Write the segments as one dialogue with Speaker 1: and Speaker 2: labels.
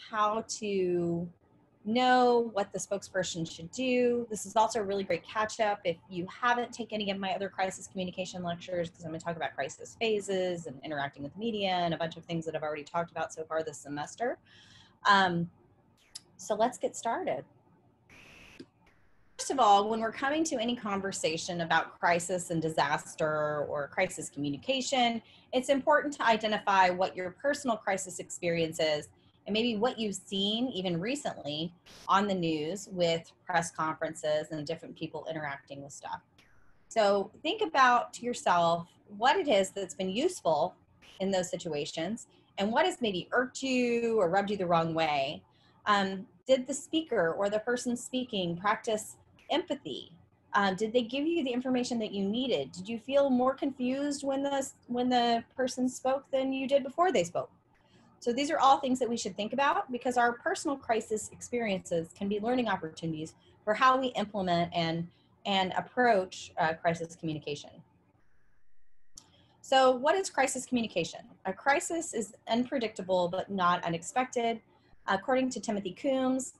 Speaker 1: how to know what the spokesperson should do. This is also a really great catch-up if you haven't taken any of my other crisis communication lectures, because I'm going to talk about crisis phases and interacting with media and a bunch of things that I've already talked about so far this semester. So let's get started. First of all, when we're coming to any conversation about crisis and disaster or crisis communication, it's important to identify what your personal crisis experience is and maybe what you've seen even recently on the news with press conferences and different people interacting with stuff. So think about to yourself what it is that's been useful in those situations and what has maybe irked you or rubbed you the wrong way. Did the speaker or the person speaking practice empathy? Did they give you the information that you needed? Did you feel more confused when the person spoke than you did before they spoke? So these are all things that we should think about, because our personal crisis experiences can be learning opportunities for how we implement and approach crisis communication. So what is crisis communication? A crisis is unpredictable but not unexpected. According to Timothy Coombs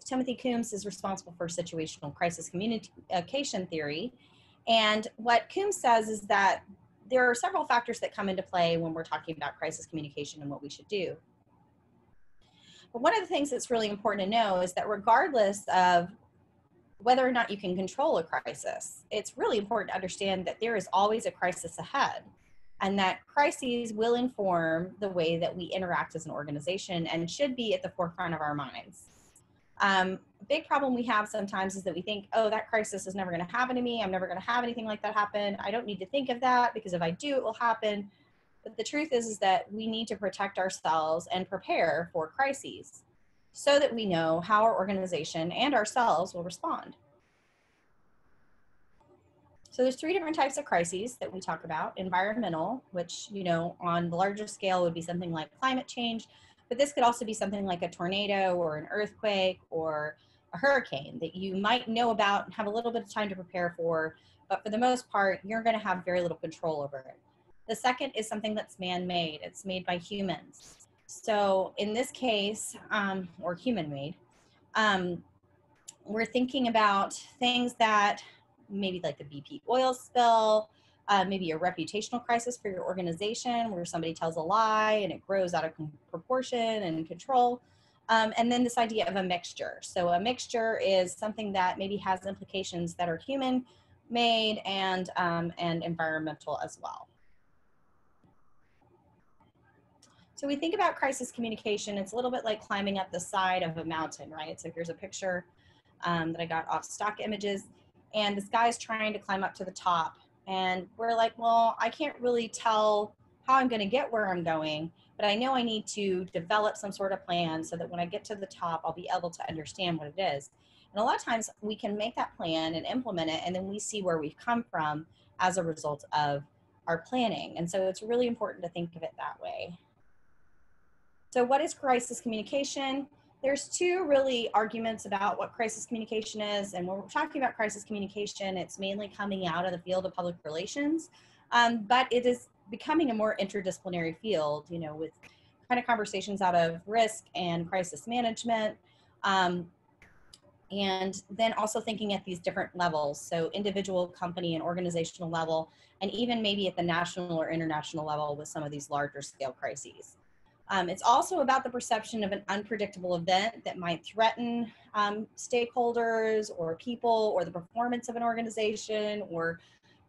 Speaker 1: is responsible for situational crisis communication theory. And what Coombs says is that there are several factors that come into play when we're talking about crisis communication and what we should do. But one of the things that's really important to know is that regardless of whether or not you can control a crisis, it's really important to understand that there is always a crisis ahead, and that crises will inform the way that we interact as an organization and should be at the forefront of our minds. A big problem we have sometimes is that we think, oh, that crisis is never going to happen to me. I'm never going to have anything like that happen. I don't need to think of that, because if I do, it will happen. But the truth is that we need to protect ourselves and prepare for crises so that we know how our organization and ourselves will respond. So there's 3 different types of crises that we talk about. Environmental, which, you know, on the larger scale would be something like climate change, but this could also be something like a tornado or an earthquake or a hurricane that you might know about and have a little bit of time to prepare for, but for the most part, you're going to have very little control over it. The second is something that's man-made. It's made by humans. So in this case, or human-made, we're thinking about things that maybe like the BP oil spill, maybe a reputational crisis for your organization where somebody tells a lie and it grows out of proportion and control. And then this idea of a mixture. So a mixture is something that maybe has implications that are human-made and environmental as well. So we think about crisis communication, it's a little bit like climbing up the side of a mountain, right? So here's a picture that I got off stock images, and this guy's trying to climb up to the top. And we're like, well, I can't really tell how I'm going to get where I'm going, but I know I need to develop some sort of plan so that when I get to the top, I'll be able to understand what it is. And a lot of times we can make that plan and implement it, and then we see where we've come from as a result of our planning. And so it's really important to think of it that way. So what is crisis communication? There's 2 really arguments about what crisis communication is. And when we're talking about crisis communication, it's mainly coming out of the field of public relations, but it is becoming a more interdisciplinary field, you know, with kind of conversations out of risk and crisis management. And then also thinking at these different levels. So individual, company, and organizational level, and even maybe at the national or international level with some of these larger scale crises. It's also about the perception of an unpredictable event that might threaten stakeholders or people or the performance of an organization or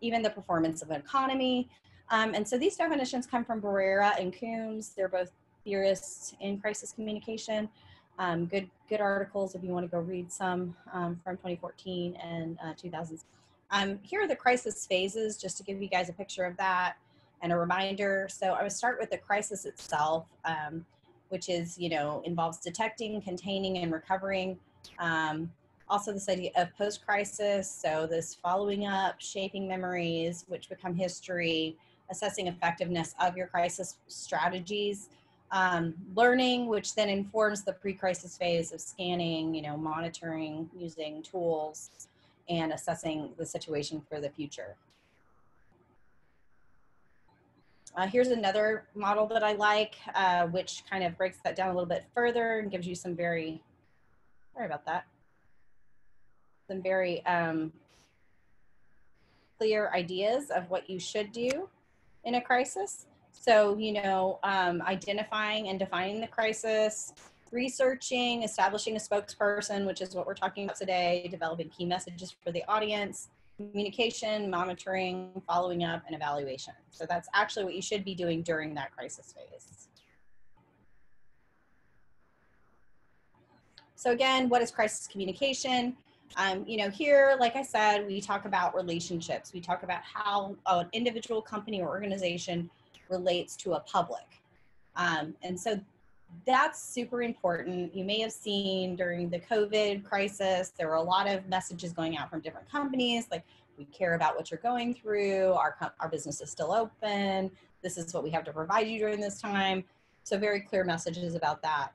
Speaker 1: even the performance of an economy. And so these definitions come from Barrera and Coombs. They're both theorists in crisis communication. Good articles if you want to go read some from 2014 and 2000s. Here are the crisis phases, just to give you guys a picture of that and a reminder. So I would start with the crisis itself, which is, you know, involves detecting, containing, and recovering. Also this idea of post-crisis, so this following up, shaping memories, which become history, assessing effectiveness of your crisis strategies, learning, which then informs the pre-crisis phase of scanning, you know, monitoring, using tools, and assessing the situation for the future. Here's another model that I like, which kind of breaks that down a little bit further and gives you some very, sorry about that, some very clear ideas of what you should do in a crisis. So, you know, identifying and defining the crisis, researching, establishing a spokesperson, which is what we're talking about today, developing key messages for the audience, communication, monitoring, following up, and evaluation. So that's actually what you should be doing during that crisis phase. So again, what is crisis communication? You know, here, like I said, we talk about relationships. We talk about how an individual, company, or organization relates to a public. And so that's super important. You may have seen during the COVID crisis, there were a lot of messages going out from different companies, like, we care about what you're going through, our business is still open, this is what we have to provide you during this time. So very clear messages about that.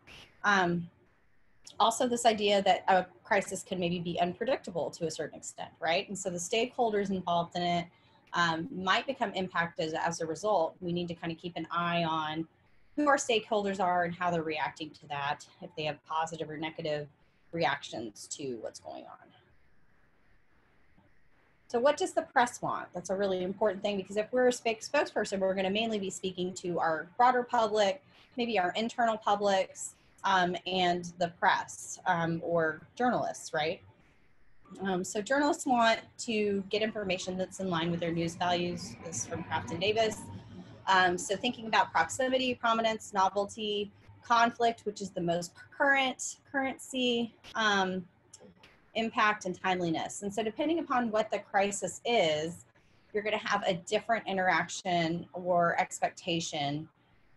Speaker 1: Also, this idea that a crisis can maybe be unpredictable to a certain extent, right? And so the stakeholders involved in it might become impacted as a result. We need to kind of keep an eye on who our stakeholders are and how they're reacting to that, if they have positive or negative reactions to what's going on. So what does the press want? That's a really important thing, because if we're a spokesperson, we're going to mainly be speaking to our broader public, maybe our internal publics, and the press, or journalists, right? So journalists want to get information that's in line with their news values. This is from Kraft and Davis. So thinking about proximity, prominence, novelty, conflict, which is the most currency, impact, and timeliness. And so depending upon what the crisis is, you're going to have a different interaction or expectation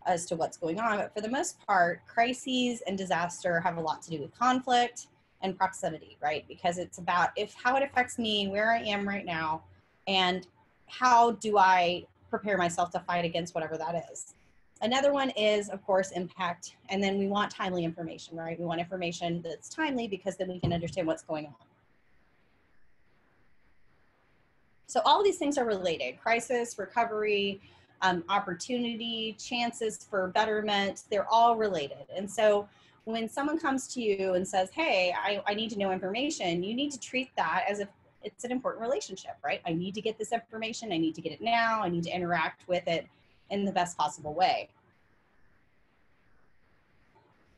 Speaker 1: as to what's going on. But for the most part, crises and disaster have a lot to do with conflict and proximity, right? Because it's about how it affects me, where I am right now, and how do I prepare myself to fight against whatever that is. Another one is, of course, impact. And then we want timely information, right? We want information that's timely, because then we can understand what's going on. So all of these things are related: crisis, recovery, opportunity, chances for betterment, they're all related. And so when someone comes to you and says, hey, I need to know information, you need to treat that as if it's an important relationship, right? I need to get this information, I need to get it now, I need to interact with it in the best possible way.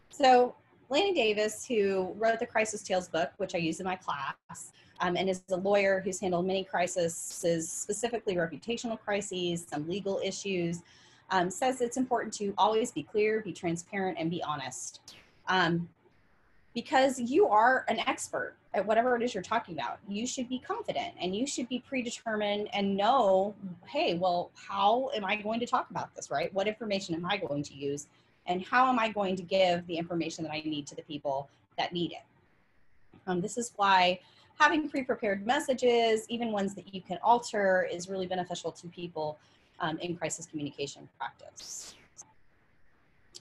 Speaker 1: So Lanny Davis, who wrote the Crisis Tales book, which I use in my class, and is a lawyer who's handled many crises, specifically reputational crises, some legal issues, says it's important to always be clear, be transparent, and be honest. Because you are an expert at whatever it is you're talking about. You should be confident, and you should be predetermined and know, hey, well, how am I going to talk about this, right? What information am I going to use? And how am I going to give the information that I need to the people that need it? This is why having pre-prepared messages, even ones that you can alter, is really beneficial to people in crisis communication practice.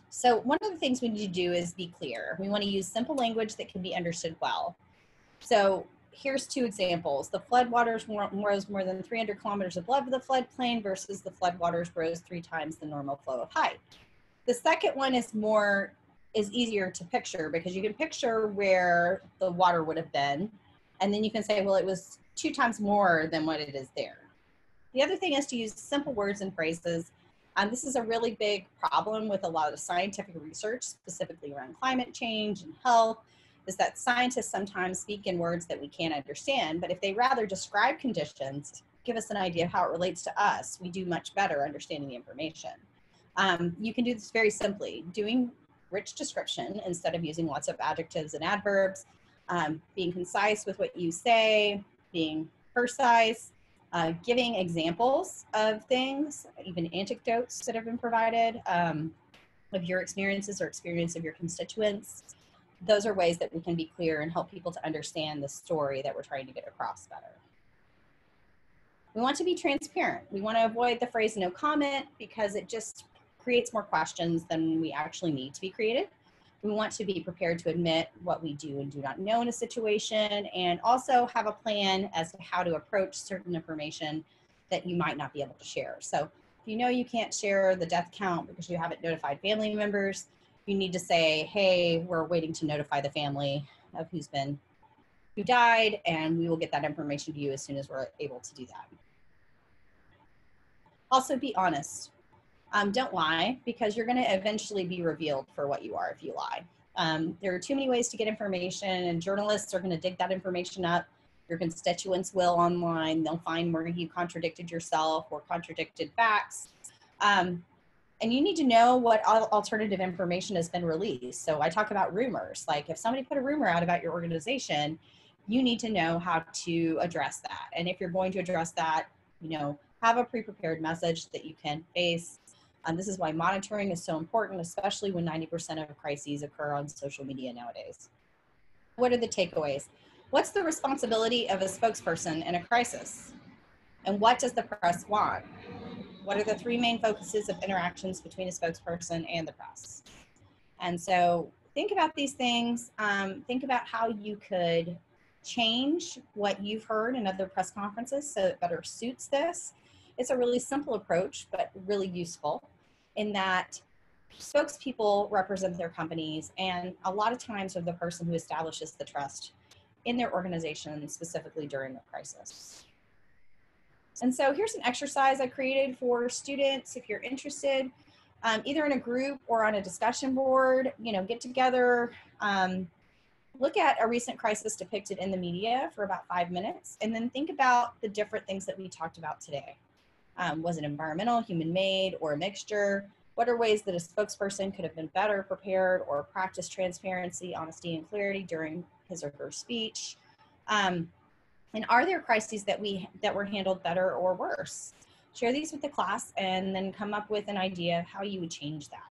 Speaker 1: So one of the things we need to do is be clear. We want to use simple language that can be understood well. So here's two examples. The floodwaters rose more than 300 kilometers above the floodplain versus the floodwaters rose 3 times the normal flow of height. The second one is easier to picture, because you can picture where the water would have been, and then you can say, well, it was 2 times more than what it is there. The other thing is to use simple words and phrases. This is a really big problem with a lot of scientific research, specifically around climate change and health, is that scientists sometimes speak in words that we can't understand, but if they rather describe conditions, give us an idea of how it relates to us, we do much better understanding the information. You can do this very simply, doing rich description instead of using lots of adjectives and adverbs, being concise with what you say, being precise, giving examples of things, even anecdotes that have been provided of your experiences or experience of your constituents. Those are ways that we can be clear and help people to understand the story that we're trying to get across better. We want to be transparent. We want to avoid the phrase no comment, because it just creates more questions than we actually need to be created. We want to be prepared to admit what we do and do not know in a situation, and also have a plan as to how to approach certain information that you might not be able to share. So if you know you can't share the death count because you haven't notified family members, you need to say, hey, we're waiting to notify the family of who died, and we will get that information to you as soon as we're able to do that. Also, be honest. Don't lie, because you're going to eventually be revealed for what you are if you lie. There are too many ways to get information, and journalists are going to dig that information up. Your constituents will online. They'll find where you contradicted yourself or contradicted facts. And you need to know what alternative information has been released. So I talk about rumors. Like if somebody put a rumor out about your organization, you need to know how to address that. And if you're going to address that, you know, have a pre-prepared message that you can face. This is why monitoring is so important, especially when 90% of crises occur on social media nowadays. What are the takeaways? What's the responsibility of a spokesperson in a crisis? And what does the press want? What are the three main focuses of interactions between a spokesperson and the press? And so think about these things. Think about how you could change what you've heard in other press conferences so it better suits this. It's a really simple approach, but really useful in that spokespeople represent their companies, and a lot of times are the person who establishes the trust in their organization, specifically during a crisis. And so here's an exercise I created for students. If you're interested, either in a group or on a discussion board, you know, get together, look at a recent crisis depicted in the media for about 5 minutes, and then think about the different things that we talked about today. Was it environmental, human-made, or a mixture? What are ways that a spokesperson could have been better prepared or practiced transparency, honesty, and clarity during his or her speech? And are there crises that were handled better or worse? Share these with the class and then come up with an idea of how you would change that.